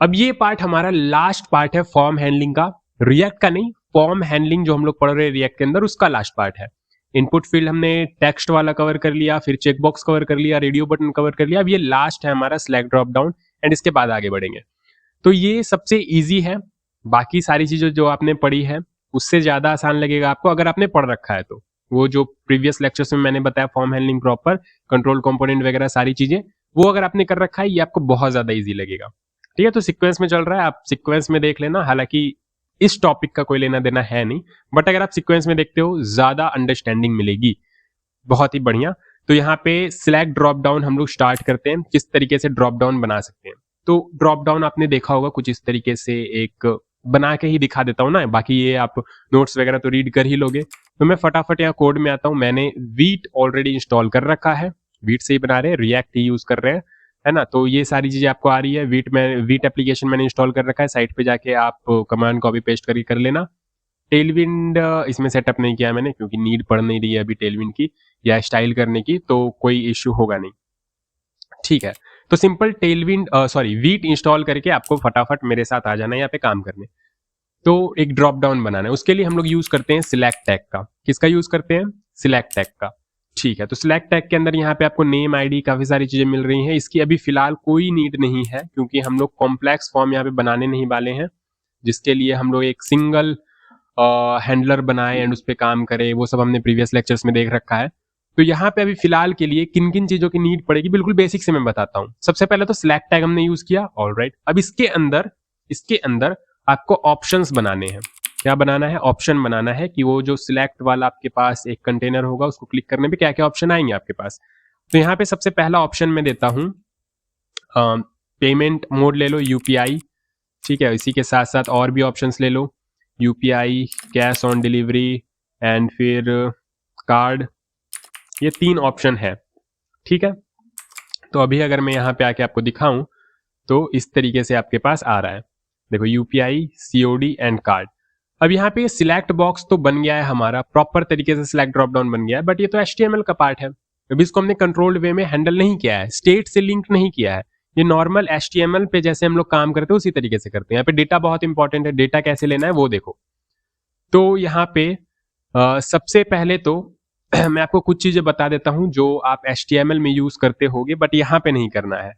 अब ये पार्ट हमारा लास्ट पार्ट है फॉर्म हैंडलिंग का, रिएक्ट का नहीं, फॉर्म हैंडलिंग जो हम लोग पढ़ रहे हैं रिएक्ट के अंदर उसका लास्ट पार्ट है। इनपुट फील्ड हमने टेक्स्ट वाला कवर कर लिया, फिर चेकबॉक्स कवर कर लिया, रेडियो बटन कवर कर लिया, अब ये लास्ट है हमारा सिलेक्ट ड्रॉप डाउन, एंड इसके बाद आगे बढ़ेंगे। तो ये सबसे इजी है, बाकी सारी चीजें जो आपने पढ़ी है उससे ज्यादा आसान लगेगा आपको अगर आपने पढ़ रखा है तो। वो जो प्रीवियस लेक्चर्स में मैंने बताया form handling proper, control component वगैरह सारी चीजें, वो अगर आपने कर रखा है ये आपको बहुत ज्यादा इजी लगेगा। ठीक है, तो सीक्वेंस में चल रहा है, आप सीक्वेंस में देख लेना, हालांकि इस टॉपिक का कोई लेना देना है नहीं, बट अगर आप सीक्वेंस में देखते हो ज्यादा अंडरस्टैंडिंग मिलेगी, बहुत ही बढ़िया। तो यहाँ पे सिलेक्ट ड्रॉप डाउन हम लोग स्टार्ट करते हैं, किस तरीके से ड्रॉप डाउन बना सकते हैं। तो ड्रॉप डाउन आपने देखा होगा कुछ इस तरीके से, एक बना के ही दिखा देता हूं ना, बाकी ये आप नोट्स वगैरह तो रीड कर ही लोगे। तो मैं फटाफट यहाँ कोड में आता हूं, मैंने वीट ऑलरेडी इंस्टॉल कर रखा है, वीट से ही बना रहे हैं, रिएक्ट ही यूज कर रहे हैं, है ना। तो ये सारी चीजें आपको आ रही है, वीट एप्लीकेशन मैंने इंस्टॉल कर रखा है, साइट पे जाके आप कमांड कॉपी पेस्ट करके कर लेना। टेलविंड इसमें सेटअप नहीं किया मैंने क्योंकि नीड पड़ नहीं रही है अभी टेलविंड की या स्टाइल करने की, तो कोई इश्यू होगा नहीं। ठीक है, तो simple Tailwind sorry wheat install करके आपको फटाफट मेरे साथ आ जाना है यहाँ पे काम करने। तो एक ड्रॉप डाउन बनाना है, उसके लिए हम लोग यूज करते हैं सिलेक्ट टैग का। किसका यूज करते हैं? सिलेक्ट टैग का। ठीक है, तो सिलेक्ट टैग के अंदर यहाँ पे आपको नेम आईडी काफी सारी चीजें मिल रही हैं, इसकी अभी फिलहाल कोई नीड नहीं है क्योंकि हम लोग कॉम्प्लेक्स फॉर्म यहाँ पे बनाने नहीं वाले हैं, जिसके लिए हम लोग एक सिंगल हैंडलर बनाए एंड उस पर काम करें, वो सब हमने प्रीवियस लेक्चर्स में देख रखा है। तो यहाँ पे अभी फिलहाल के लिए किन किन चीजों की नीड पड़ेगी बिल्कुल बेसिक से मैं बताता हूँ। सबसे पहले तो सिलेक्ट टैग हमने यूज किया, ऑलराइट। अब इसके अंदर आपको ऑप्शंस बनाने हैं। क्या बनाना है? ऑप्शन बनाना है कि वो जो सिलेक्ट वाला आपके पास एक कंटेनर होगा उसको क्लिक करने पे क्या क्या ऑप्शन आएंगे आपके पास। तो यहाँ पे सबसे पहला ऑप्शन मैं देता हूँ पेमेंट मोड ले लो, यूपीआई। ठीक है, इसी के साथ साथ और भी ऑप्शंस ले लो, UPI, cash on delivery and फिर कार्ड। ये 3 ऑप्शन है। ठीक है, तो अभी अगर मैं यहाँ पे आके आपको दिखाऊं तो इस तरीके से आपके पास आ रहा है, देखो यूपीआई, सीओडी एंड कार्ड। अब यहाँ पे सिलेक्ट बॉक्स तो बन गया है हमारा, प्रॉपर तरीके से सिलेक्ट ड्रॉप डाउन बन गया है, बट ये तो एचटीएमएल का पार्ट है। अभी इसको हमने कंट्रोल्ड वे में हैंडल नहीं किया है, स्टेट से लिंक नहीं किया है, ये नॉर्मल एचटीएमएल पे जैसे हम लोग काम करते हैं उसी तरीके से करते हैं। यहाँ पे डेटा बहुत इंपॉर्टेंट है, डेटा कैसे लेना है वो देखो। तो यहाँ पे सबसे पहले तो मैं आपको कुछ चीजें बता देता हूं जो आप HTML में यूज करते होगे बट यहाँ पे नहीं करना है।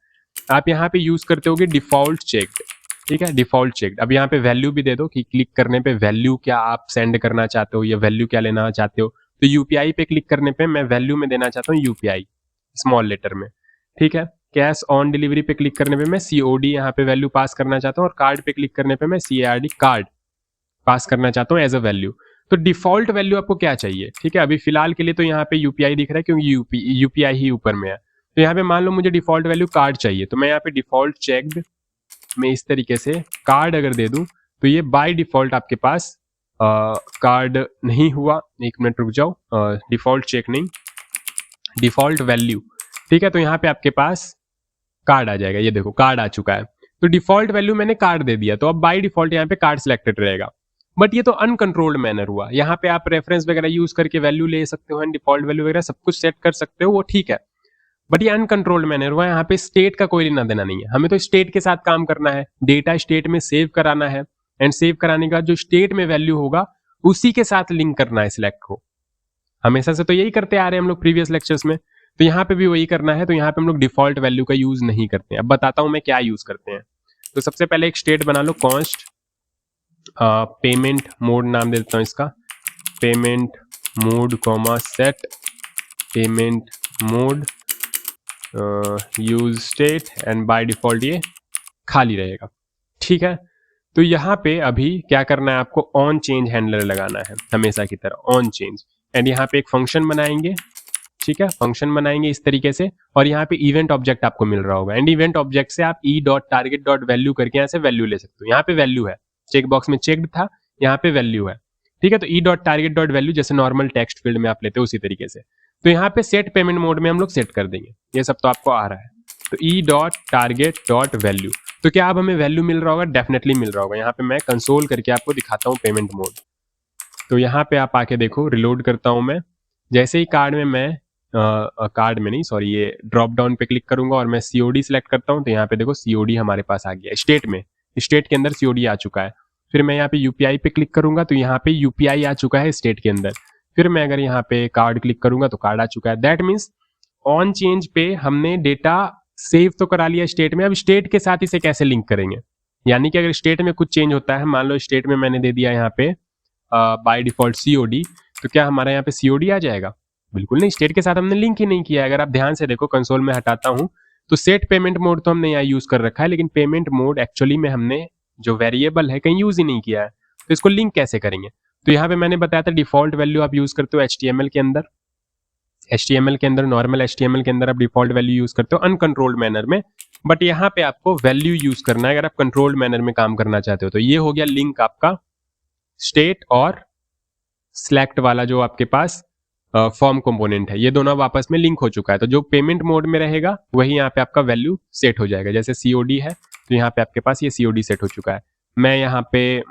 आप यहाँ पे यूज करते होगे डिफॉल्ट चेक्ड। ठीक है, डिफॉल्ट चेक्ड। अब यहाँ पे वैल्यू भी दे दो कि क्लिक करने पे वैल्यू क्या आप सेंड करना चाहते हो या वैल्यू क्या लेना चाहते हो। तो यूपीआई पे क्लिक करने पे मैं वैल्यू में देना चाहता हूँ यूपीआई स्मॉल लेटर में। ठीक है, कैश ऑन डिलीवरी पे क्लिक करने पे मैं सीओडी यहाँ पे वैल्यू पास करना चाहता हूँ, और कार्ड पे क्लिक करने पे मैं CARD कार्ड पास करना चाहता हूँ एज अ वैल्यू। तो डिफॉल्ट वैल्यू आपको क्या चाहिए? ठीक है, अभी फिलहाल के लिए तो यहाँ पे यूपीआई दिख रहा है क्योंकि यूपीआई ही ऊपर में है। तो यहाँ पे मान लो मुझे डिफॉल्ट वैल्यू कार्ड चाहिए, तो मैं यहाँ पे डिफॉल्ट चेक्ड में इस तरीके से कार्ड अगर दे दूं तो ये बाय डिफॉल्ट आपके पास कार्ड नहीं हुआ। एक मिनट रुक जाओ, डिफॉल्ट चेक नहीं, डिफॉल्ट वैल्यू। ठीक है, तो यहाँ पे आपके पास कार्ड आ जाएगा, ये देखो कार्ड आ चुका है। तो डिफॉल्ट वैल्यू मैंने कार्ड दे दिया, तो अब बाय डिफॉल्ट यहाँ पे कार्ड सिलेक्टेड रहेगा। बट ये तो अनकंट्रोल्ड मैनर हुआ, यहाँ पे आप रेफरेंस वगैरह यूज करके वैल्यू ले सकते हो एंड डिफॉल्ट वैल्यू वगैरह सब कुछ सेट कर सकते हो, वो ठीक है। बट ये अनकंट्रोल्ड मैनर हुआ, यहाँ पे स्टेट का कोई लेना देना नहीं है, हमें तो स्टेट के साथ काम करना है, डेटा स्टेट में सेव कराना है एंड सेव कराने का जो स्टेट में वैल्यू होगा उसी के साथ लिंक करना है सिलेक्ट को। हमेशा से तो यही करते आ रहे हैं हम लोग प्रीवियस लेक्चर्स में, तो यहाँ पे भी वही करना है। तो यहाँ पे हम लोग डिफॉल्ट वैल्यू का यूज नहीं करते हैं। अब बताता हूं मैं क्या यूज करते हैं। तो सबसे पहले एक स्टेट बना लो, कॉन्स्ट पेमेंट मोड नाम दे देता हूं इसका, payment mode comma set payment mode use state and by default ये खाली रहेगा। ठीक है, तो यहाँ पे अभी क्या करना है आपको, ऑन चेंज हैंडलर लगाना है हमेशा की तरह, ऑन चेंज। एंड यहाँ पे एक फंक्शन बनाएंगे। ठीक है, फंक्शन बनाएंगे इस तरीके से, और यहाँ पे इवेंट ऑब्जेक्ट आपको मिल रहा होगा, एंड इवेंट ऑब्जेक्ट से आप e.target.value करके यहाँ से वैल्यू ले सकते हो। यहाँ पे वैल्यू है, चेक बॉक्स में चेक्ड था, यहाँ पे वैल्यू है। ठीक है, तो e.target.value जैसे नॉर्मल टेक्स्ट फील्ड में आप लेते हो उसी तरीके से। तो यहाँ पे सेट पेमेंट मोड में हम लोग सेट कर देंगे, ये सब तो आपको आ रहा है। तो e.target.value, तो क्या अब हमें वैल्यू मिल रहा होगा? डेफिनेटली मिल रहा होगा। यहाँ पे मैं कंसोल करके आपको दिखाता हूँ पेमेंट मोड। तो यहाँ पे आप आके देखो, रिलोड करता हूँ मैं, जैसे ही कार्ड में मैं कार्ड में नहीं, सॉरी, ये ड्रॉप डाउन पे क्लिक करूंगा और मैं सीओडी सिलेक्ट करता हूं, तो यहाँ पे देखो सीओडी हमारे पास आ गया स्टेट में, स्टेट के अंदर सीओडी आ चुका है। फिर मैं यहाँ पे यूपीआई पे क्लिक करूंगा तो यहाँ पे यूपीआई आ चुका है स्टेट के अंदर। फिर मैं अगर यहाँ पे कार्ड क्लिक करूंगा तो कार्ड आ चुका है। दैट मीन्स ऑन चेंज पे हमने डेटा सेव तो करा लिया स्टेट में, अब स्टेट के साथ इसे कैसे लिंक करेंगे, यानी कि अगर स्टेट में कुछ चेंज होता है, मान लो स्टेट में मैंने दे दिया यहाँ पे बाय डिफॉल्ट सीओडी, तो क्या हमारा यहाँ पे सीओडी आ जाएगा? बिल्कुल नहीं, स्टेट के साथ हमने लिंक ही नहीं किया है। अगर आप ध्यान से देखो कंसोल में हटाता हूं तो सेट पेमेंट मोड तो हमने यहाँ यूज कर रखा है, लेकिन पेमेंट मोड एक्चुअली में हमने जो वेरिएबल है कहीं यूज ही नहीं किया है, तो इसको लिंक कैसे करेंगे? तो यहाँ पे मैंने बताया था डिफॉल्ट वैल्यू आप यूज करते हो HTML के अंदर, HTML के अंदर, नॉर्मल HTML के अंदर आप डिफॉल्ट वैल्यू यूज करते हो अनकंट्रोल्ड मैनर में, बट यहाँ पे आपको वैल्यू यूज करना है अगर आप कंट्रोल्ड मैनर में काम करना चाहते हो। तो ये हो गया लिंक आपका स्टेट और सिलेक्ट वाला जो आपके पास फॉर्म कंपोनेंट है, ये दोनों अब आपस में लिंक हो चुका है। तो जो पेमेंट मोड में रहेगा वही यहाँ पे आपका वैल्यू सेट हो जाएगा। जैसे COD है तो यहाँ पे आपके पास ये COD सेट हो चुका है। मैं यहाँ पे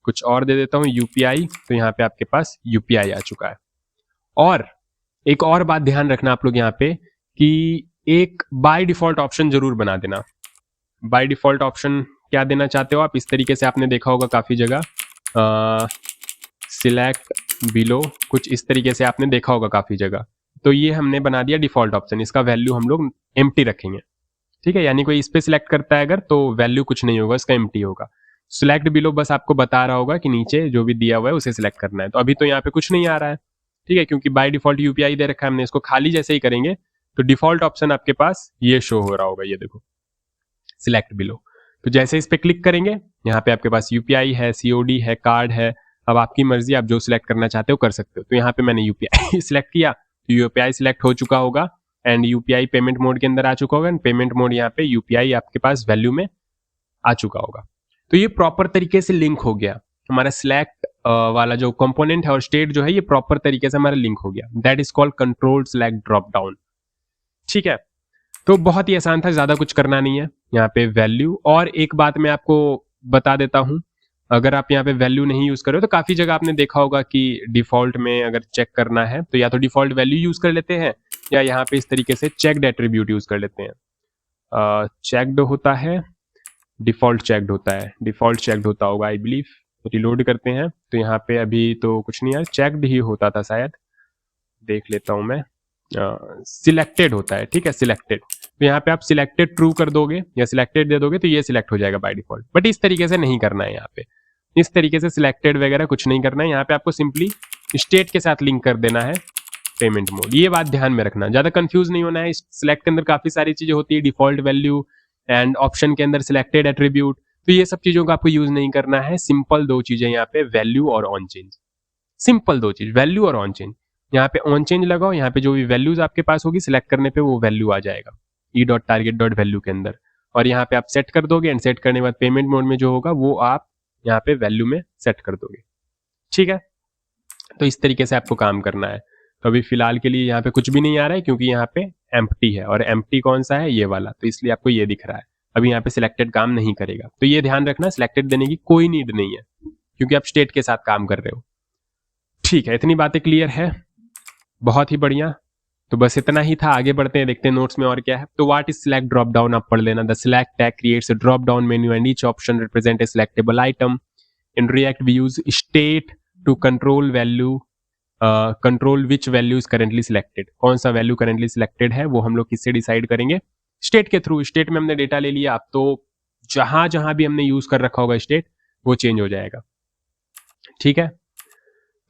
कुछ और दे देता हूँ UPI, तो यहाँ पे आपके पास UPI आ चुका है। और एक और बात ध्यान रखना आप लोग यहाँ पे कि एक बाय डिफॉल्ट ऑप्शन जरूर बना देना। बाय डिफॉल्ट ऑप्शन क्या देना चाहते हो आप? इस तरीके से आपने देखा होगा काफी जगह, सिलेक्ट बिलो, कुछ इस तरीके से आपने देखा होगा काफी जगह। तो ये हमने बना दिया डिफॉल्ट ऑप्शन, इसका वैल्यू हम लोग एम्प्टी रखेंगे, ठीक है, यानी कोई इस पे सिलेक्ट करता है अगर तो वैल्यू कुछ नहीं होगा, इसका एम्प्टी होगा। सिलेक्ट बिलो बस आपको बता रहा होगा कि नीचे जो भी दिया हुआ है उसे सिलेक्ट करना है। तो अभी तो यहाँ पे कुछ नहीं आ रहा है, ठीक है, क्योंकि बाय डिफॉल्ट UPI दे रखा है हमने। इसको खाली जैसे ही करेंगे तो डिफॉल्ट ऑप्शन आपके पास ये शो हो रहा होगा, ये देखो सिलेक्ट बिलो। तो जैसे इस पे क्लिक करेंगे यहाँ पे आपके पास UPI है, COD है, कार्ड है, अब आपकी मर्जी, आप जो सिलेक्ट करना चाहते हो कर सकते हो। तो यहाँ पे मैंने UPI सिलेक्ट किया तो UPI सिलेक्ट हो चुका होगा एंड UPI पेमेंट मोड के अंदर आ चुका होगा, पेमेंट मोड यहाँ पे UPI आपके पास वैल्यू में आ चुका होगा। तो ये प्रॉपर तरीके से लिंक हो गया हमारा सिलेक्ट वाला जो कंपोनेंट है और स्टेट जो है, ये प्रॉपर तरीके से हमारा लिंक हो गया। That is called control select drop down, ठीक है। तो बहुत ही आसान था, ज्यादा कुछ करना नहीं है यहाँ पे वैल्यू। और एक बात मैं आपको बता देता हूं, अगर आप यहाँ पे वैल्यू नहीं यूज कर रहे हो तो काफी जगह आपने देखा होगा कि डिफॉल्ट में अगर चेक करना है तो या तो डिफॉल्ट वैल्यू यूज कर लेते हैं या यहाँ पे इस तरीके से चेक्ड एट्रीब्यूट यूज कर लेते हैं। चेक्ड होता है, डिफॉल्ट चेक्ड होता है, डिफॉल्ट चेक्ड होता होगा आई बिलीव। रिलोड करते हैं तो यहाँ पे अभी तो कुछ नहीं है, चेक्ड ही होता था शायद, देख लेता हूं मैं। सिलेक्टेड होता है, ठीक है, सिलेक्टेड। तो यहाँ पे आप सिलेक्टेड ट्रू कर दोगे या सिलेक्टेड दे दोगे तो ये सिलेक्ट हो जाएगा बाय डिफॉल्ट। बट इस तरीके से नहीं करना है, यहाँ पे इस तरीके से सिलेक्टेड वगैरह कुछ नहीं करना है। यहाँ पे आपको सिंपली स्टेट के साथ लिंक कर देना है पेमेंट मोड। ये बात ध्यान में रखना, ज्यादा कंफ्यूज नहीं होना है। सिलेक्ट के अंदर काफी सारी चीजें होती है, डिफॉल्ट वैल्यू एंड ऑप्शन के अंदर सिलेक्टेड एट्रीब्यूट, तो ये सब चीजों का आपको यूज नहीं करना है। सिंपल दो चीजें यहाँ पे, वैल्यू और ऑन चेंज, सिंपल दो चीज, वैल्यू और ऑन चेंज। यहाँ पे ऑन चेंज लगाओ, यहाँ पे जो भी वैल्यूज आपके पास होगी सिलेक्ट करने पे वो वैल्यू आ जाएगा e.target.value के अंदर, और यहाँ पे आप सेट कर दोगे एंड सेट करने के बाद पेमेंट मोड में जो होगा वो आप यहाँ पे वैल्यू में सेट कर दोगे, ठीक है। तो इस तरीके से आपको काम करना है। तो अभी फिलहाल के लिए यहाँ पे कुछ भी नहीं आ रहा है क्योंकि यहाँ पे एम्प्टी है, और एम्प्टी कौन सा है, ये वाला, तो इसलिए आपको ये दिख रहा है। अभी यहाँ पे सिलेक्टेड काम नहीं करेगा, तो ये ध्यान रखना, सिलेक्टेड देने की कोई नीड नहीं है क्योंकि आप स्टेट के साथ काम कर रहे हो, ठीक है। इतनी बातें क्लियर है, बहुत ही बढ़िया। तो बस इतना ही था, आगे बढ़ते हैं, देखते हैं नोट्स में और क्या है। तो what is select drop down आप पढ़ लेना। The select tag creates a drop down menu and each option represent a selectable item. In React we use state to control value, control which value is currently selected. कौन सा value currently selected है वो हम लोग किससे decide करेंगे, state के through. State में हमने डेटा ले लिया, अब तो जहां जहां भी हमने यूज कर रखा होगा स्टेट वो चेंज हो जाएगा, ठीक है।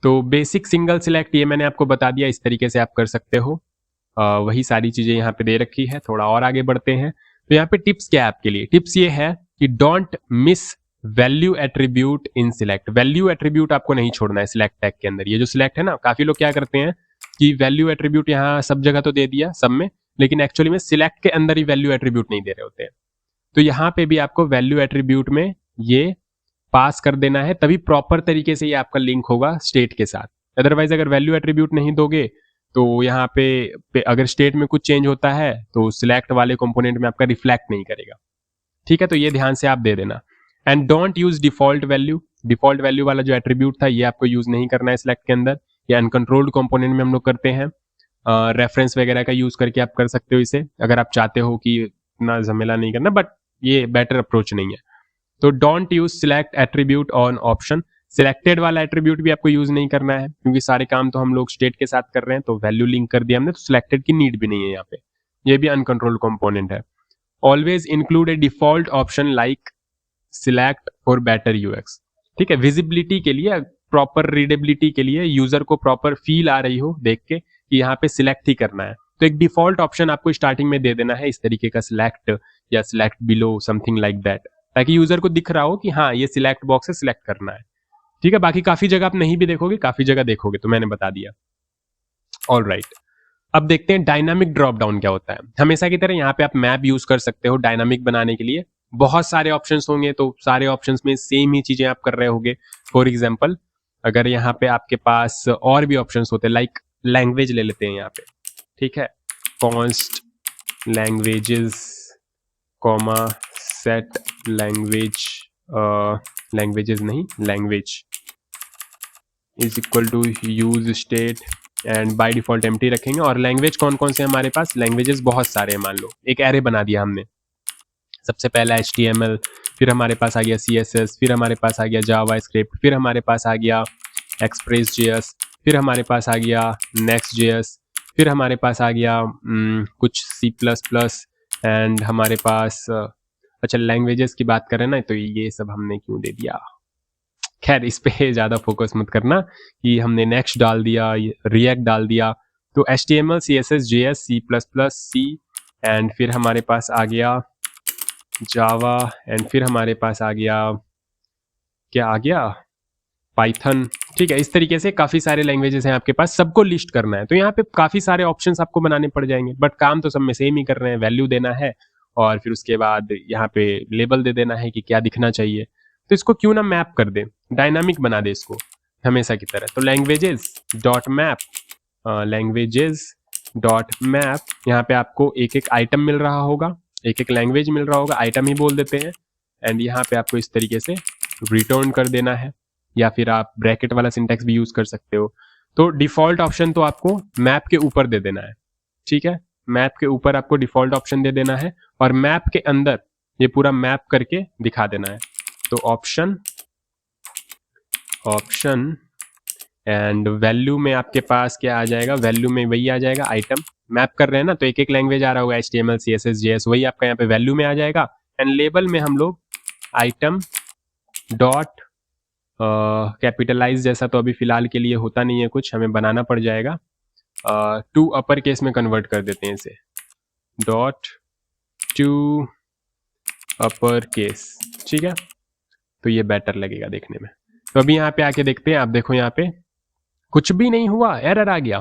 तो बेसिक सिंगल सिलेक्ट ये मैंने आपको बता दिया, इस तरीके से आप कर सकते हो। वही सारी चीजें यहाँ पे दे रखी है। थोड़ा और आगे बढ़ते हैं, तो यहाँ पे टिप्स क्या है आपके लिए। टिप्स ये है कि don't miss value attribute in select. Value attribute आपको नहीं छोड़ना है सिलेक्ट टैग के अंदर। ये जो सिलेक्ट है ना, काफी लोग क्या करते हैं कि वैल्यू एट्रीब्यूट यहाँ सब जगह तो दे दिया सब में, लेकिन एक्चुअली में सिलेक्ट के अंदर ही वैल्यू एट्रीब्यूट नहीं दे रहे होते हैं। तो यहाँ पे भी आपको वैल्यू एट्रीब्यूट में ये पास कर देना है, तभी प्रॉपर तरीके से ये आपका लिंक होगा स्टेट के साथ। अदरवाइज अगर वैल्यू एट्रीब्यूट नहीं दोगे तो यहाँ पे अगर स्टेट में कुछ चेंज होता है तो सिलेक्ट वाले कंपोनेंट में आपका रिफ्लेक्ट नहीं करेगा, ठीक है। तो ये ध्यान से आप दे देना। And don't use default value. Default value वाला जो एट्रीब्यूट था ये आपको यूज नहीं करना है सिलेक्ट के अंदर, या अनकंट्रोल्ड कंपोनेंट में हम लोग करते हैं। रेफरेंस वगैरह का यूज करके आप कर सकते हो इसे, अगर आप चाहते हो कि इतना झमेला नहीं करना, बट ये बेटर अप्रोच नहीं है। तो don't use select attribute on option. Selected वाला एट्रीब्यूट भी आपको यूज नहीं करना है, क्योंकि सारे काम तो हम लोग स्टेट के साथ कर रहे हैं, तो वैल्यू लिंक कर दिया हमने, तो सिलेक्टेड की नीड भी नहीं है यहाँ पे। ये भी अनकंट्रोल्ड कंपोनेंट है। Always include A default option like select for better UX. ठीक है, विजिबिलिटी के लिए, प्रॉपर रीडेबिलिटी के लिए, यूजर को प्रॉपर फील आ रही हो देख के कि यहाँ पे सिलेक्ट ही करना है, तो एक डिफॉल्ट ऑप्शन आपको स्टार्टिंग में दे देना है इस तरीके का, सिलेक्ट या select below, something like that, ताकि यूजर को दिख रहा हो कि हाँ ये सिलेक्ट बॉक्स है, सिलेक्ट करना है। ठीक है, बाकी काफी जगह आप नहीं भी देखोगे, काफी जगह देखोगे, तो मैंने बता दिया। ऑल राइट, अब देखते हैं डायनामिक ड्रॉप डाउन क्या होता है। हमेशा की तरह यहाँ पे आप मैप यूज कर सकते हो डायनामिक बनाने के लिए। बहुत सारे ऑप्शंस होंगे, तो सारे ऑप्शंस में सेम ही चीजें आप कर रहे होगे। फॉर एग्जांपल, अगर यहाँ पे आपके पास और भी ऑप्शंस होते हैं, लाइक लैंग्वेज ले लेते हैं यहाँ पे। ठीक है, const languages comma set language, languages नहीं, language is equal to use state and by default empty रखेंगे। और लैंग्वेज कौन कौन से हमारे पास, लैंग्वेजेस बहुत सारे हैं। मान लो एक एरे बना दिया हमने, सबसे पहला HTML, फिर हमारे पास आ गया CSS, फिर हमारे पास आ गया जावास्क्रिप्ट, फिर हमारे पास आ गया Express.js, फिर हमारे पास आ गया Next.js, फिर हमारे पास आ गया कुछ C++ एंड हमारे पास अच्छा लैंग्वेजेस की बात करें ना, तो ये सब हमने क्यों दे दिया, खैर इस पे ज़्यादा फोकस मत करना कि हमने नेक्स्ट डाल दिया, रिएक्ट डाल दिया। तो HTML, CSS, JS, C++, C and फिर हमारे पास आ गया जावा एंड फिर हमारे पास आ गया, क्या आ गया, पाइथन। ठीक है, इस तरीके से काफ़ी सारे लैंग्वेजेस हैं आपके पास, सबको लिस्ट करना है। तो यहाँ पे काफ़ी सारे ऑप्शंस आपको बनाने पड़ जाएंगे, बट काम तो सब में सेम ही कर रहे हैं, वैल्यू देना है और फिर उसके बाद यहाँ पे लेबल दे देना है कि क्या दिखना चाहिए। तो इसको क्यों ना मैप कर दे, डायनामिक बना दे इसको हमेशा की तरह। तो languages dot map, languages dot map, यहाँ पे आपको एक एक आइटम मिल रहा होगा, एक एक लैंग्वेज मिल रहा होगा, आइटम ही बोल देते हैं। एंड यहाँ पे आपको इस तरीके से रिटर्न कर देना है, या फिर आप ब्रैकेट वाला सिंटैक्स भी यूज कर सकते हो। तो डिफॉल्ट ऑप्शन तो आपको मैप के ऊपर दे देना है। ठीक है, मैप के ऊपर आपको डिफॉल्ट ऑप्शन दे देना है और मैप के अंदर ये पूरा मैप करके दिखा देना है। तो ऑप्शन एंड वैल्यू में आपके पास क्या आ जाएगा, वैल्यू में वही आ जाएगा आइटम। मैप कर रहे हैं ना, तो एक एक लैंग्वेज आ रहा होगा, HTML, CSS, JS, वही आपका यहाँ पे वैल्यू में आ जाएगा। एंड लेबल में हम लोग आइटम डॉट कैपिटलाइज जैसा तो अभी फिलहाल के लिए होता नहीं है कुछ, हमें बनाना पड़ जाएगा, टू अपर केस में कन्वर्ट कर देते हैं इसे, डॉट टू अपर केस। ठीक है, तो ये बेटर लगेगा देखने में। तो अभी यहाँ पे आके देखते हैं, आप देखो यहाँ पे कुछ भी नहीं हुआ, एरर आ गया,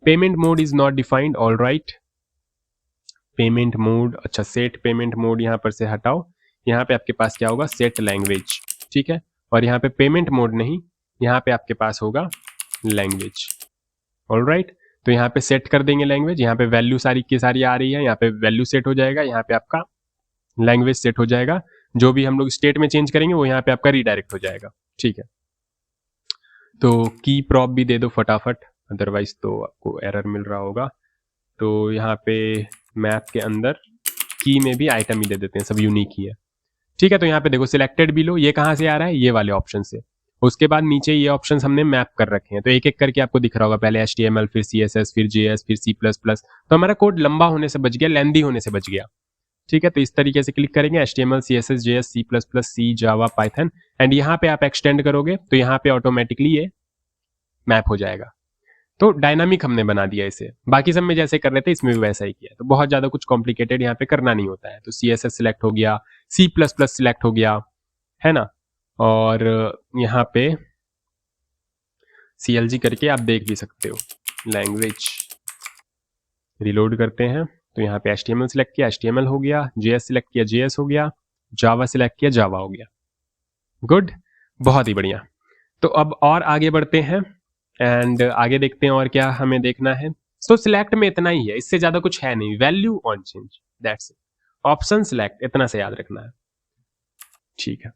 payment mode is not defined. All right, payment mode, अच्छा सेट पेमेंट मोड यहाँ पर से हटाओ, यहाँ पे आपके पास क्या होगा, सेट लैंग्वेज। ठीक है, और यहाँ पे पेमेंट मोड नहीं, यहाँ पे आपके पास होगा लैंग्वेज। ऑल राइट, तो यहाँ पे सेट कर देंगे लैंग्वेज, यहाँ पे वैल्यू सारी की सारी आ रही है, यहाँ पे वैल्यू सेट हो जाएगा, यहाँ पे आपका लैंग्वेज सेट हो जाएगा, जो भी हम लोग स्टेट में चेंज करेंगे वो यहाँ पे आपका रीडायरेक्ट हो जाएगा। ठीक है, तो की प्रॉप भी दे दो फटाफट, अदरवाइज तो आपको एरर मिल रहा होगा। तो यहाँ पे मैप के अंदर की में भी आइटम ही दे देते हैं, सब यूनिक ही है। ठीक है, तो यहाँ पे देखो सिलेक्टेड बिलो, ये कहाँ से आ रहा है, ये वाले ऑप्शन से। उसके बाद नीचे ये ऑप्शंस हमने मैप कर रखे हैं, तो एक एक करके आपको दिख रहा होगा, पहले HTML, फिर CSS, फिर JS, फिर C++। तो हमारा कोड लंबा होने से बच गया, लेंदी होने से बच गया। ठीक है, तो इस तरीके से क्लिक करेंगे, HTML, CSS, JS, C++, C, Java, Python, and यहाँ पे आप एक्सटेंड करोगे तो यहाँ पे ऑटोमेटिकली ये मैप हो जाएगा। तो डायनामिक हमने बना दिया इसे, बाकी सब में जैसे कर रहे थे इसमें भी वैसा ही किया, तो बहुत ज्यादा कुछ कॉम्प्लिकेटेड यहाँ पे करना नहीं होता है। तो CSS सिलेक्ट हो गया, C++ सिलेक्ट हो गया, है ना, और यहाँ पे CLG करके आप देख भी सकते हो, लैंग्वेज रिलोड करते हैं, तो यहाँ पे HTML सिलेक्ट किया, HTML हो गया, JS सिलेक्ट किया, JS हो गया, जावा सिलेक्ट किया, जावा हो गया। गुड, बहुत ही बढ़िया। तो अब और आगे बढ़ते हैं एंड आगे देखते हैं और क्या हमें देखना है। तो सिलेक्ट में इतना ही है, इससे ज्यादा कुछ है नहीं, value on change, that's it. Option select, इतना से याद रखना है। ठीक है,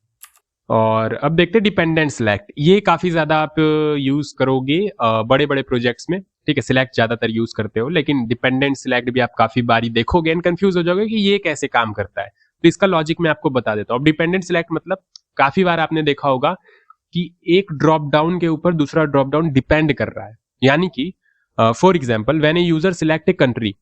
और अब देखते हैं डिपेंडेंट सिलेक्ट। ये काफी ज्यादा आप यूज करोगे बड़े बड़े प्रोजेक्ट्स में, ठीक है, सिलेक्ट ज्यादातर यूज करते हो, लेकिन डिपेंडेंट सिलेक्ट भी आप काफी बारी देखोगे एंड कंफ्यूज हो जाओगे कि ये कैसे काम करता है। तो इसका लॉजिक मैं आपको बता देता हूँ। अब डिपेंडेंट सिलेक्ट मतलब काफी बार आपने देखा होगा कि एक ड्रॉप डाउन के ऊपर दूसरा ड्रॉप डाउन डिपेंड कर रहा है। यानी कि for example when a user select a country,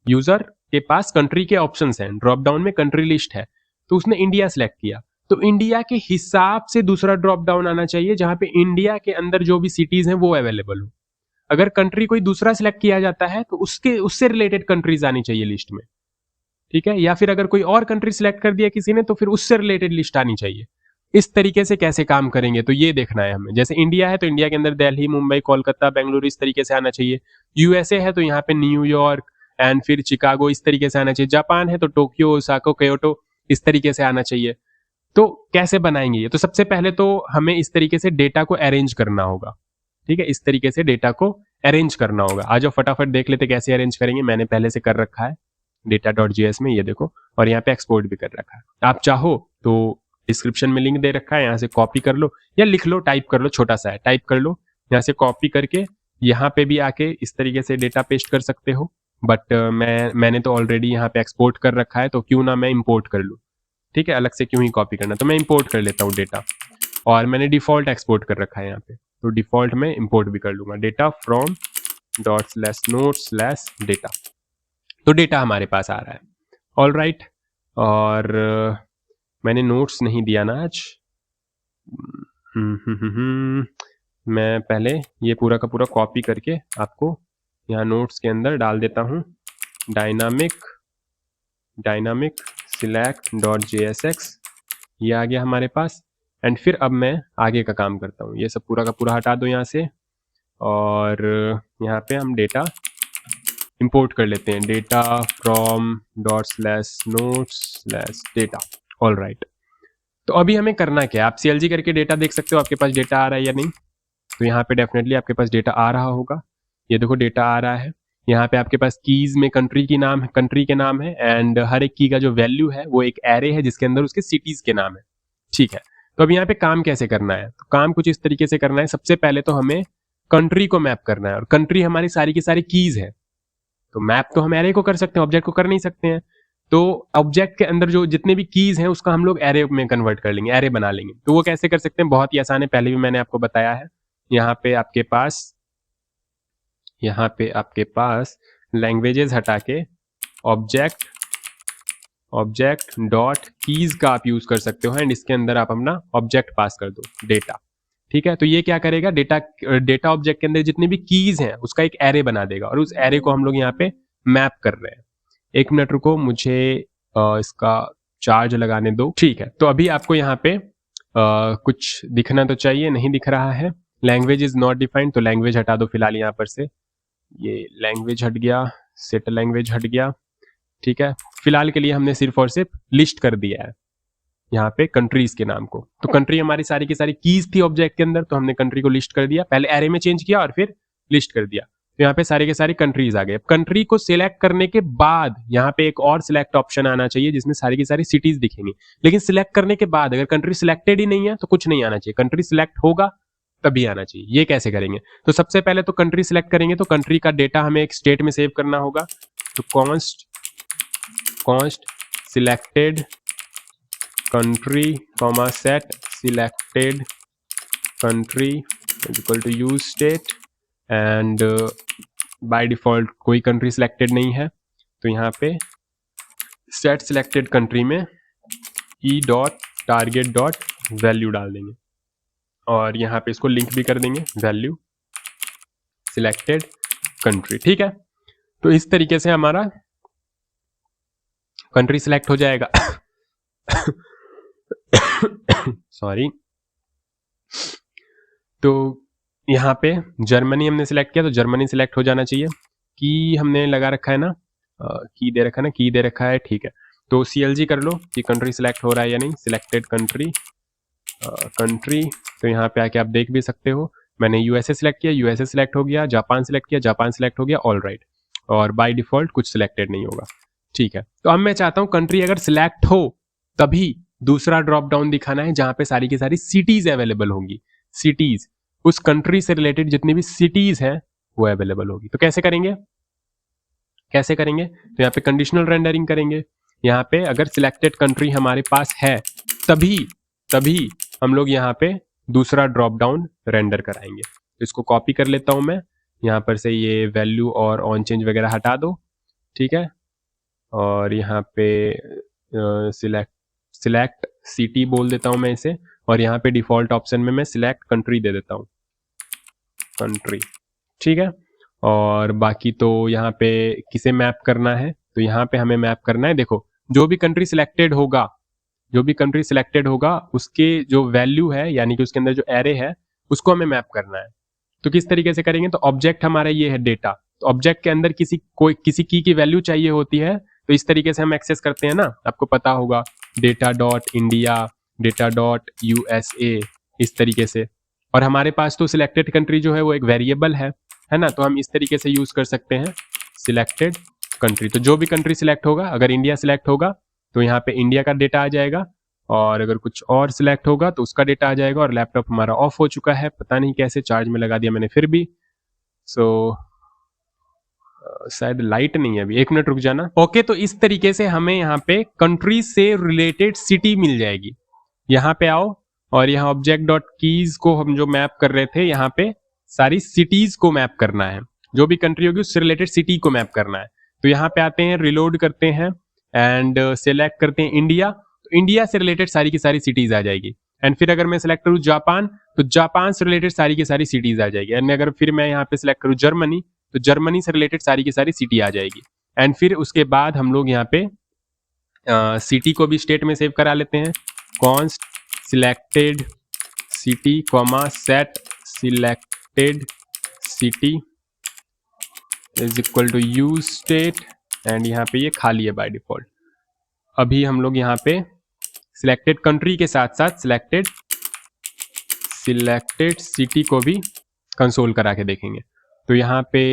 user के पास कंट्री के ऑप्शंस हैं, ड्रॉप डाउन में कंट्री लिस्ट है, तो उसने इंडिया सिलेक्ट किया, तो इंडिया के हिसाब से दूसरा ड्रॉप डाउन आना चाहिए जहां पे इंडिया के अंदर जो भी सिटीज हैं वो अवेलेबल हो। अगर कंट्री कोई दूसरा सिलेक्ट किया जाता है तो उससे रिलेटेड कंट्रीज आनी चाहिए लिस्ट में, ठीक है। या फिर अगर कोई और कंट्री सिलेक्ट कर दिया किसी ने तो फिर उससे रिलेटेड लिस्ट आनी चाहिए। इस तरीके से कैसे काम करेंगे तो ये देखना है हमें। जैसे इंडिया है तो इंडिया के अंदर दिल्ली, मुंबई, कोलकाता, बेंगलुरु इस तरीके से आना चाहिए। यूएसए है तो यहाँ पे न्यूयॉर्क एंड फिर चिकागो इस तरीके से आना चाहिए। जापान है तो टोक्यो, ओसाका, क्योटो इस तरीके से आना चाहिए। तो कैसे बनाएंगे ये? तो सबसे पहले तो हमें इस तरीके से डेटा को अरेंज करना होगा, ठीक है। इस तरीके से डेटा को अरेंज करना होगा। आज फटाफट देख लेते कैसे अरेंज करेंगे। मैंने पहले से कर रखा है data.js में, ये देखो, और यहाँ पे एक्सपोर्ट भी कर रखा है। आप चाहो तो डिस्क्रिप्शन में लिंक दे रखा है, यहाँ से कॉपी कर लो या लिख लो, टाइप कर लो, छोटा सा है, टाइप कर लो, यहाँ से कॉपी करके यहाँ पे भी आके इस तरीके से डेटा पेस्ट कर सकते हो। बट मैंने तो ऑलरेडी यहाँ पे एक्सपोर्ट कर रखा है, तो क्यों ना मैं इंपोर्ट कर लूँ, ठीक है। अलग से क्यों ही कॉपी करना, तो मैं इंपोर्ट कर लेता हूँ डेटा, और मैंने डिफॉल्ट एक्सपोर्ट कर रखा है यहाँ पे, तो डिफॉल्ट में इंपोर्ट भी कर लूंगा, डेटा फ्रॉम ./note/data। तो डेटा हमारे पास आ रहा है, ऑल राइट। और मैंने नोट्स नहीं दिया ना आज। मैं पहले ये पूरा का पूरा कॉपी करके आपको यहाँ नोट्स के अंदर डाल देता हूँ। डायनामिक select.jsx ये आ गया हमारे पास। एंड फिर अब मैं आगे का काम करता हूँ। ये सब पूरा का पूरा हटा दो यहाँ से, और यहाँ पे हम डेटा इंपोर्ट कर लेते हैं, data from ./notes/data। All right. तो अभी हमें करना क्या है, आप CLG करके डेटा देख सकते हो आपके पास डेटा आ रहा है या नहीं। तो यहाँ पे डेफिनेटली आपके पास डेटा आ रहा होगा, ये देखो डेटा आ रहा है। यहाँ पे आपके पास कीज में कंट्री के नाम है, एंड हर एक की का जो वैल्यू है वो एक एरे है जिसके अंदर उसके सिटीज के नाम है, ठीक है। तो अब यहाँ पे काम कैसे करना है, तो काम कुछ इस तरीके से करना है। सबसे पहले तो हमें कंट्री को मैप करना है, और कंट्री हमारी सारी की सारी कीज है। तो मैप तो हम एरे को कर सकते हैं, ऑब्जेक्ट को कर नहीं सकते हैं। तो ऑब्जेक्ट के अंदर जो जितने भी कीज हैं उसका हम लोग एरे में कन्वर्ट कर लेंगे, एरे बना लेंगे। तो वो कैसे कर सकते हैं, बहुत ही आसान है, पहले भी मैंने आपको बताया है। यहाँ पे आपके पास लैंग्वेजेस हटा के ऑब्जेक्ट डॉट कीज का आप यूज कर सकते हो, एंड इसके अंदर आप अपना ऑब्जेक्ट पास कर दो, डेटा, ठीक है। तो ये क्या करेगा, डेटा ऑब्जेक्ट के अंदर जितनी भी कीज हैं उसका एक एरे बना देगा, और उस एरे को हम लोग यहाँ पे मैप कर रहे हैं। एक मिनट रुको, मुझे इसका चार्ज लगाने दो, ठीक है। तो अभी आपको यहाँ पे कुछ दिखना तो चाहिए, नहीं दिख रहा है। लैंग्वेज इज नॉट डिफाइंड, तो लैंग्वेज हटा दो फिलहाल यहाँ पर से, ये लैंग्वेज हट गया, सेट लैंग्वेज हट गया, ठीक है। फिलहाल के लिए हमने सिर्फ और सिर्फ लिस्ट कर दिया है यहाँ पे कंट्रीज के नाम को। तो कंट्री हमारी सारी की सारी कीज थी ऑब्जेक्ट के अंदर, तो हमने कंट्री को लिस्ट कर दिया, पहले एरे में चेंज किया और फिर लिस्ट कर दिया। तो यहाँ पे सारे के सारे कंट्रीज आ गए। कंट्री को सिलेक्ट करने के बाद यहाँ पे एक और सिलेक्ट ऑप्शन आना चाहिए जिसमें सारी की सारी सिटीज दिखेंगी। लेकिन सिलेक्ट करने के बाद अगर कंट्री सिलेक्टेड ही नहीं है तो कुछ नहीं आना चाहिए, कंट्री सिलेक्ट होगा तभी आना चाहिए। ये कैसे करेंगे, तो सबसे पहले तो कंट्री सिलेक्ट करेंगे, तो कंट्री का डेटा हमें एक स्टेट में सेव करना होगा। तो const selected country comma set selected country equal to use state, and by default कोई कंट्री सिलेक्टेड नहीं है, तो यहाँ पे सेट सिलेक्टेड कंट्री में e.target.value डाल देंगे, और यहाँ पे इसको लिंक भी कर देंगे, वैल्यू सिलेक्टेड कंट्री, ठीक है। तो इस तरीके से हमारा कंट्री सिलेक्ट हो जाएगा। सॉरी। तो यहाँ पे जर्मनी हमने सिलेक्ट किया, तो जर्मनी सिलेक्ट हो जाना चाहिए। की हमने लगा रखा है ना, की दे रखा है ना, की दे रखा है, ठीक है। तो CLG कर लो कि कंट्री सिलेक्ट हो रहा है या नहीं, सिलेक्टेड कंट्री तो यहाँ पे आके आप देख भी सकते हो, मैंने USA सिलेक्ट किया, USA सिलेक्ट हो गया, जापान सिलेक्ट किया, जापान सिलेक्ट हो गया, ऑल राइट। और बाय डिफॉल्ट कुछ सिलेक्टेड नहीं होगा, ठीक है। तो अब मैं चाहता हूँ कंट्री अगर सिलेक्ट हो तभी दूसरा ड्रॉप डाउन दिखाना है जहां पे सारी की सारी सिटीज अवेलेबल होंगी। सिटीज, उस कंट्री से रिलेटेड जितनी भी सिटीज हैं वो अवेलेबल होगी। तो कैसे करेंगे, तो यहाँ पे कंडीशनल रेंडरिंग करेंगे। यहाँ पे अगर सिलेक्टेड कंट्री हमारे पास है तभी हम लोग यहाँ पे दूसरा ड्रॉप डाउन रेंडर कराएंगे। तो इसको कॉपी कर लेता हूँ मैं, यहाँ पर से ये वैल्यू और ऑन चेंज वगैरह हटा दो, ठीक है। और यहाँ पे सिलेक्ट सिटी बोल देता हूँ मैं इसे, और यहाँ पे डिफॉल्ट ऑप्शन में मैं सिलेक्ट कंट्री दे देता हूँ, कंट्री, ठीक है। और बाकी तो यहाँ पे किसे मैप करना है, तो यहाँ पे हमें मैप करना है, देखो जो भी कंट्री सिलेक्टेड होगा उसके जो वैल्यू है, यानी कि उसके अंदर जो एरे है उसको हमें मैप करना है। तो किस तरीके से करेंगे, तो ऑब्जेक्ट हमारा ये है डेटा, तो ऑब्जेक्ट के अंदर किसी की वैल्यू चाहिए होती है, तो इस तरीके से हम एक्सेस करते हैं ना, आपको पता होगा data dot India, data dot USA, इस तरीके से। और हमारे पास तो सिलेक्टेड कंट्री जो है वो एक वेरिएबल है ना, तो हम इस तरीके से यूज कर सकते हैं सिलेक्टेड कंट्री। तो जो भी कंट्री सिलेक्ट होगा, अगर इंडिया सिलेक्ट होगा तो यहाँ पे इंडिया का डेटा आ जाएगा, और अगर कुछ और सिलेक्ट होगा तो उसका डेटा आ जाएगा। और लैपटॉप हमारा ऑफ हो चुका है, पता नहीं कैसे, चार्ज में लगा दिया मैंने फिर भी, सो शायद लाइट नहीं है अभी, 1 मिनट रुक जाना। ओके, तो इस तरीके से हमें यहाँ पे कंट्री से रिलेटेड सिटी मिल जाएगी। यहाँ पे आओ, और यहाँ ऑब्जेक्ट डॉट कीज को हम जो मैप कर रहे थे, यहाँ पे सारी सिटीज को मैप करना है, जो भी कंट्री होगी उससे रिलेटेड सिटी को मैप करना है। तो यहाँ पे आते हैं, रिलोड करते हैं एंड सिलेक्ट करते हैं इंडिया, तो इंडिया से रिलेटेड सारी की सारी सिटीज आ जाएगी। एंड फिर अगर मैं सिलेक्ट करूँ जापान, तो जापान से रिलेटेड सारी की सारी सिटीज आ जाएगी। एंड अगर फिर मैं यहाँ पे सिलेक्ट करूँ जर्मनी, तो जर्मनी से रिलेटेड सारी की सारी सिटी आ जाएगी। एंड फिर उसके बाद हम लोग यहाँ पे सिटी को भी स्टेट में सेव करा लेते हैं, const selected city comma set selected city is equal to use state, and यहाँ पे ये खाली है बाय डिफॉल्ट। अभी हम लोग यहाँ पे सिलेक्टेड कंट्री के साथ साथ सिलेक्टेड सिटी को भी कंसोल करा के देखेंगे। तो यहाँ पे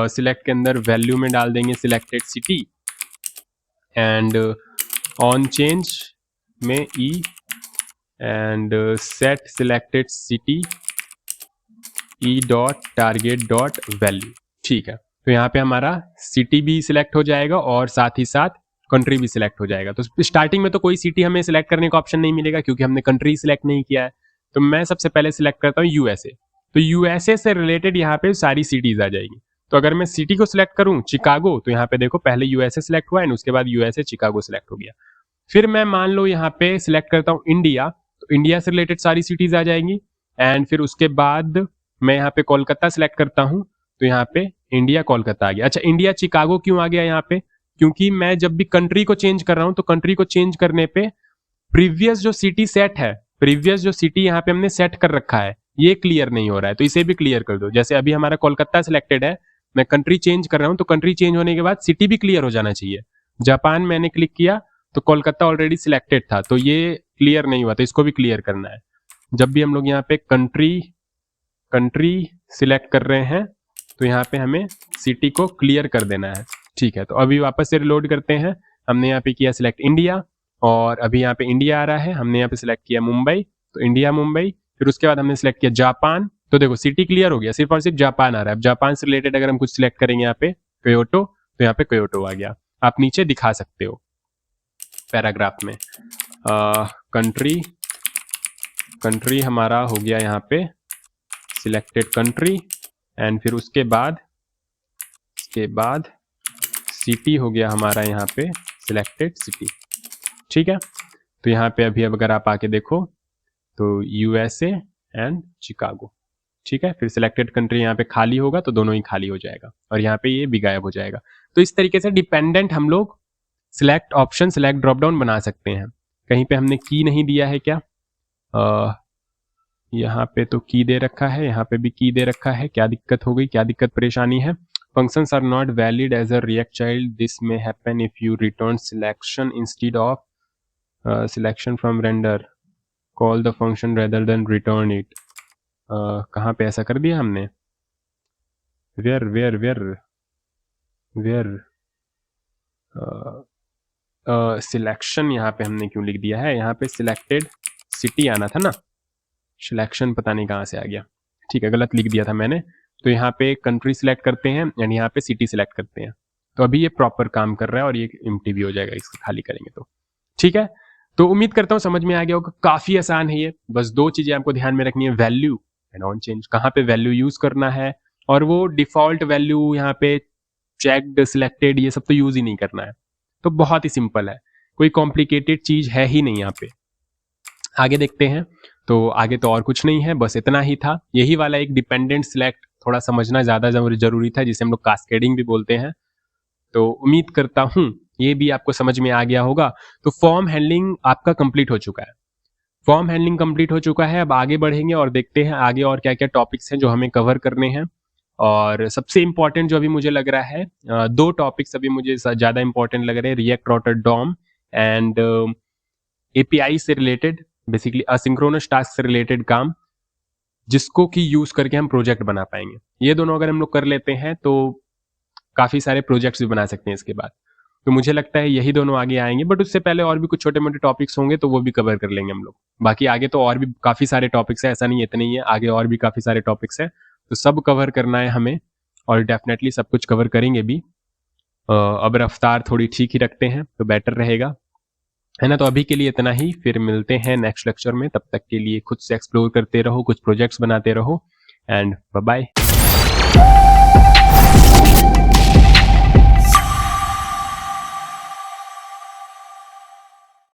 सिलेक्ट के अंदर वैल्यू में डाल देंगे selected city, and on change में e, and set selected city e dot target dot value, ठीक है। तो यहाँ पे हमारा सिटी भी सिलेक्ट हो जाएगा और साथ ही साथ कंट्री भी सिलेक्ट हो जाएगा। तो स्टार्टिंग में तो कोई सिटी हमें सिलेक्ट करने का ऑप्शन नहीं मिलेगा, क्योंकि हमने कंट्री सिलेक्ट नहीं किया है। तो मैं सबसे पहले सिलेक्ट करता हूँ यूएसए, तो यूएसए से रिलेटेड यहाँ पे सारी सिटीज आ जाएगी। तो अगर मैं सिटी को सिलेक्ट करूँ चिकागो, तो यहाँ पे देखो पहले यूएसए सिलेक्ट हुआ है, उसके बाद यूएसए चिकागो सिलेक्ट हो गया। फिर मैं मान लो यहाँ पे सिलेक्ट करता हूँ इंडिया, तो इंडिया से रिलेटेड सारी सिटीज आ जाएंगी। एंड फिर उसके बाद मैं यहाँ पे कोलकाता सिलेक्ट करता हूँ, तो यहाँ पे इंडिया कोलकाता आ गया। अच्छा, इंडिया चिकागो क्यों आ गया यहाँ पे, क्योंकि मैं जब भी कंट्री को चेंज कर रहा हूँ, तो कंट्री को चेंज करने पे प्रीवियस जो सिटी सेट है, प्रीवियस जो सिटी यहाँ पे हमने सेट कर रखा है, ये क्लियर नहीं हो रहा है, तो इसे भी क्लियर कर दो। जैसे अभी हमारा कोलकाता सिलेक्टेड है, मैं कंट्री चेंज कर रहा हूँ, तो कंट्री चेंज होने के बाद सिटी भी क्लियर हो जाना चाहिए। जापान मैंने क्लिक किया तो कोलकाता ऑलरेडी सिलेक्टेड था, तो ये क्लियर नहीं हुआ, तो इसको भी क्लियर करना है। जब भी हम लोग यहाँ पे कंट्री सिलेक्ट कर रहे हैं, तो यहाँ पे हमें सिटी को क्लियर कर देना है, ठीक है। तो अभी वापस से रिलोड करते हैं, हमने यहाँ पे किया सिलेक्ट इंडिया, और अभी यहाँ पे इंडिया आ रहा है, हमने यहाँ पे सिलेक्ट किया मुंबई, तो इंडिया मुंबई। फिर उसके बाद हमने सिलेक्ट किया जापान, तो देखो सिटी क्लियर हो गया, सिर्फ और सिर्फ जापान आ रहा है। अब जापान से रिलेटेड अगर हम कुछ सिलेक्ट करेंगे यहाँ पे क्योटो, तो यहाँ पे क्योटो आ गया। आप नीचे दिखा सकते हो पैराग्राफ में, कंट्री हमारा हो गया यहाँ पे सिलेक्टेड कंट्री, एंड फिर उसके बाद सिटी हो गया हमारा यहाँ पे सिलेक्टेड सिटी, ठीक है। तो यहाँ पे अभी अब अगर आप आके देखो तो यूएसए एंड चिकागो, ठीक है। फिर सिलेक्टेड कंट्री यहाँ पे खाली होगा, तो दोनों ही खाली हो जाएगा, और यहाँ पे ये भी गायब हो जाएगा। तो इस तरीके से डिपेंडेंट हम लोग select option, select drop down बना सकते हैं। कहीं पे हमने की नहीं दिया है क्या, यहाँ पे तो की दे रखा है, यहाँ पे भी की दे रखा है, क्या दिक्कत हो गई, क्या दिक्कत परेशानी है। Functions are not valid as a React child. This may happen if you return selection instead of selection from render. Call the function rather than return it. कहाँ पे ऐसा कर दिया हमने, सिलेक्शन यहाँ पे हमने क्यों लिख दिया है, यहाँ पे सिलेक्टेड सिटी आना था ना, सिलेक्शन पता नहीं कहाँ से आ गया, ठीक है, गलत लिख दिया था मैंने। तो यहाँ पे कंट्री सिलेक्ट करते हैं एंड यहाँ पे सिटी सिलेक्ट करते हैं। तो अभी ये प्रॉपर काम कर रहा है और ये एम्प्टी भी हो जाएगा इसको खाली करेंगे तो। ठीक है, तो उम्मीद करता हूँ समझ में आ गया होगा। काफी आसान है ये, बस दो चीजें आपको ध्यान में रखनी है, वैल्यू एंड ऑन चेंज, कहाँ पे वैल्यू यूज करना है, और वो डिफॉल्ट वैल्यू यहाँ पे चेक्ड सिलेक्टेड ये सब तो यूज ही नहीं करना है। तो बहुत ही सिंपल है, कोई कॉम्प्लिकेटेड चीज है ही नहीं यहाँ पे। आगे देखते हैं, तो आगे तो और कुछ नहीं है, बस इतना ही था। यही वाला एक डिपेंडेंट सिलेक्ट थोड़ा समझना ज्यादा जरूरी था, जिसे हम लोग कास्केडिंग भी बोलते हैं। तो उम्मीद करता हूं ये भी आपको समझ में आ गया होगा। तो फॉर्म हैंडलिंग आपका कंप्लीट हो चुका है, फॉर्म हैंडलिंग कंप्लीट हो चुका है। अब आगे बढ़ेंगे और देखते हैं आगे और क्या क्या टॉपिक्स हैं जो हमें कवर करने हैं। और सबसे इंपॉर्टेंट जो अभी मुझे लग रहा है, दो टॉपिक्स अभी मुझे ज्यादा इंपॉर्टेंट लग रहे हैं, React router DOM and API से रिलेटेड, बेसिकली असिंक्रोनस टास्क से रिलेटेड काम, जिसको कि यूज करके हम प्रोजेक्ट बना पाएंगे। ये दोनों अगर हम लोग कर लेते हैं तो काफी सारे प्रोजेक्ट्स भी बना सकते हैं इसके बाद। तो मुझे लगता है यही दोनों आगे आएंगे, बट उससे पहले और भी कुछ छोटे मोटे टॉपिक्स होंगे तो वो भी कवर कर लेंगे हम लोग। बाकी आगे तो और भी काफी सारे टॉपिक्स है, ऐसा नहीं इतने ही है, आगे और भी काफी सारे टॉपिक्स है, तो सब कवर करना है हमें, और डेफिनेटली सब कुछ कवर करेंगे भी। अब रफ्तार थोड़ी ठीक ही रखते हैं तो बेटर रहेगा, है ना। तो अभी के लिए इतना ही, फिर मिलते हैं नेक्स्ट लेक्चर में। तब तक के लिए खुद से एक्सप्लोर करते रहो, कुछ प्रोजेक्ट्स बनाते रहो, एंड बाय बाय।